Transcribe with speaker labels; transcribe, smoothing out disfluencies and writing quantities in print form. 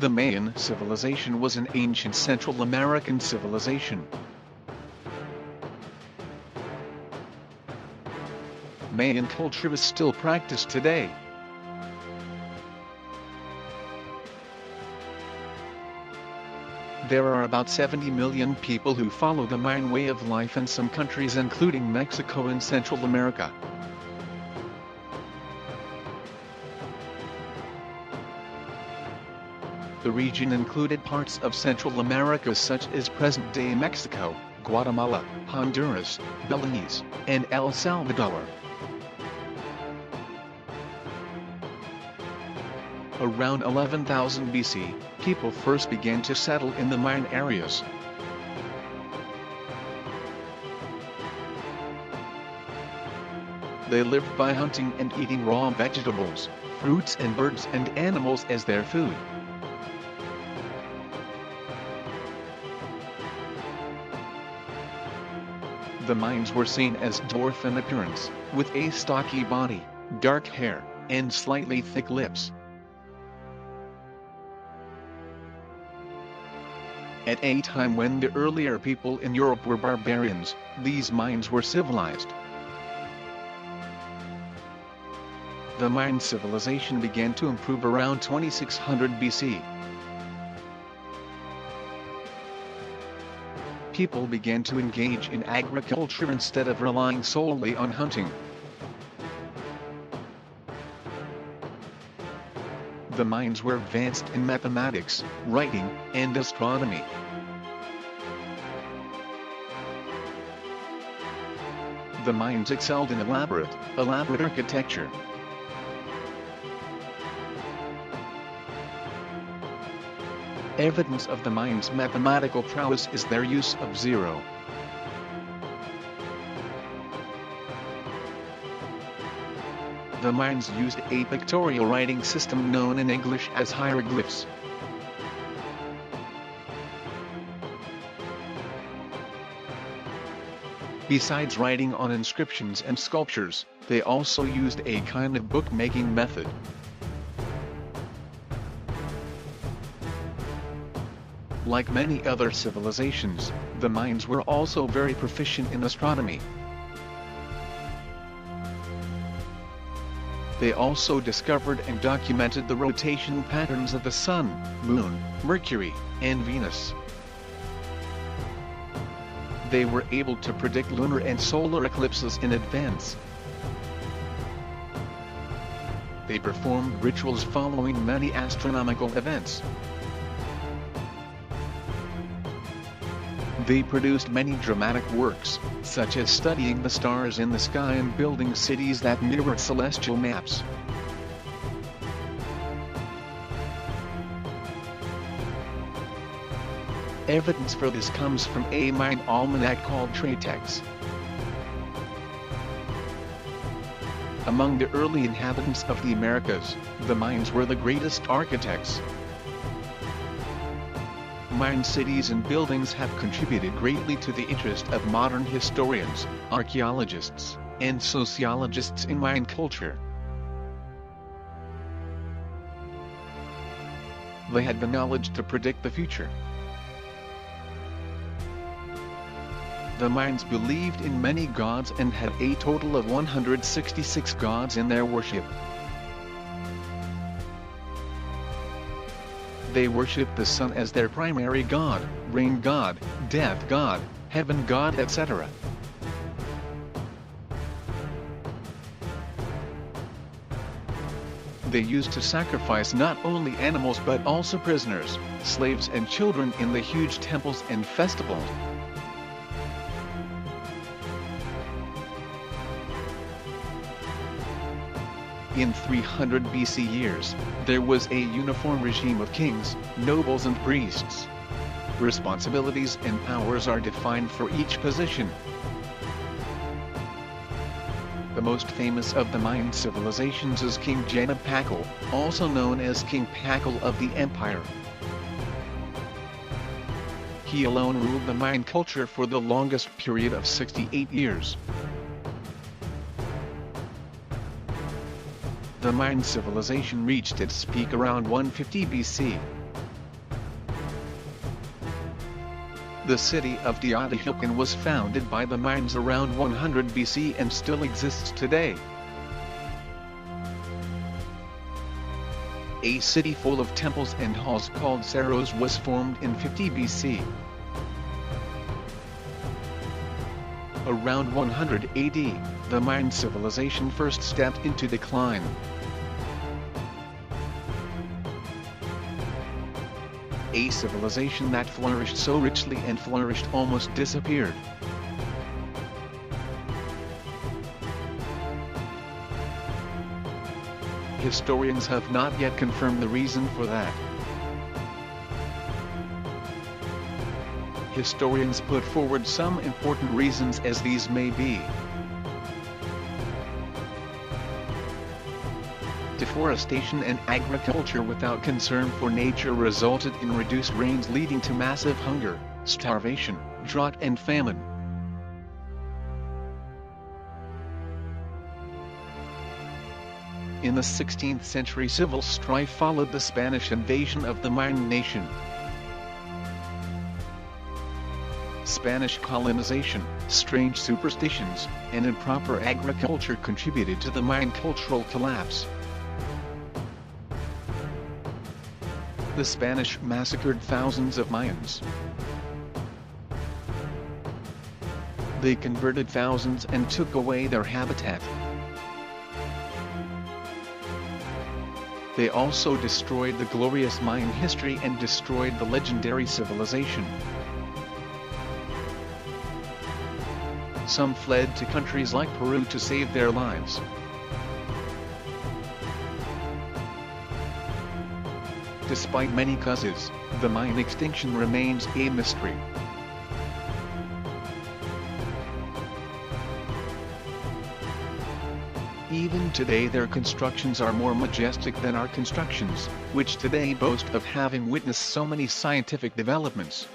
Speaker 1: The Mayan civilization was an ancient Central American civilization. Mayan culture is still practiced today. There are about 70 million people who follow the Mayan way of life in some countries including Mexico and Central America. The region included parts of Central America such as present-day Mexico, Guatemala, Honduras, Belize, and El Salvador. Around 11,000 BC, people first began to settle in the Mayan areas. They lived by hunting and eating raw vegetables, fruits and birds and animals as their food. The Mayans were seen as dwarf in appearance, with a stocky body, dark hair, and slightly thick lips. At a time when the earlier people in Europe were barbarians, these Mayans were civilized. The Mayan civilization began to improve around 2600 BC. People began to engage in agriculture instead of relying solely on hunting. The Mayans were advanced in mathematics, writing, and astronomy. The Mayans excelled in elaborate architecture. Evidence of the Mayans' mathematical prowess is their use of zero. The Mayans used a pictorial writing system known in English as hieroglyphs. Besides writing on inscriptions and sculptures, they also used a kind of bookmaking method. Like many other civilizations, the Mayans were also very proficient in astronomy. They also discovered and documented the rotation patterns of the Sun, Moon, Mercury, and Venus. They were able to predict lunar and solar eclipses in advance. They performed rituals following many astronomical events. They produced many dramatic works, such as studying the stars in the sky and building cities that mirrored celestial maps. Evidence for this comes from a Mayan almanac called Tratex. Among the early inhabitants of the Americas, the Mayans were the greatest architects. Mayan cities and buildings have contributed greatly to the interest of modern historians, archaeologists, and sociologists in Mayan culture. They had the knowledge to predict the future. The Mayans believed in many gods and had a total of 166 gods in their worship. They worshipped the sun as their primary god, rain god, death god, heaven god, etc. They used to sacrifice not only animals but also prisoners, slaves and children in the huge temples and festivals. In 300 BC years, there was a uniform regime of kings, nobles and priests. Responsibilities and powers are defined for each position. The most famous of the Mayan civilizations is King Pacal, also known as King Pacal of the Empire. He alone ruled the Mayan culture for the longest period of 68 years. The Mayan civilization reached its peak around 150 BC. The city of Teotihuacan was founded by the Mayans around 100 BC and still exists today. A city full of temples and halls called Cerros was formed in 50 BC. Around 100 AD, the Mayan civilization first stepped into decline. A civilization that flourished so richly and flourished almost disappeared. Historians have not yet confirmed the reason for that. Historians put forward some important reasons, as these may be: deforestation and agriculture without concern for nature resulted in reduced rains, leading to massive hunger, starvation, drought and famine. In the 16th century, civil strife followed the Spanish invasion of the Mayan nation. Spanish colonization, strange superstitions, and improper agriculture contributed to the Mayan cultural collapse. The Spanish massacred thousands of Mayans. They converted thousands and took away their habitat. They also destroyed the glorious Mayan history and destroyed the legendary civilization. Some fled to countries like Peru to save their lives. Despite many causes, the Mayan extinction remains a mystery. Even today their constructions are more majestic than our constructions, which today boast of having witnessed so many scientific developments.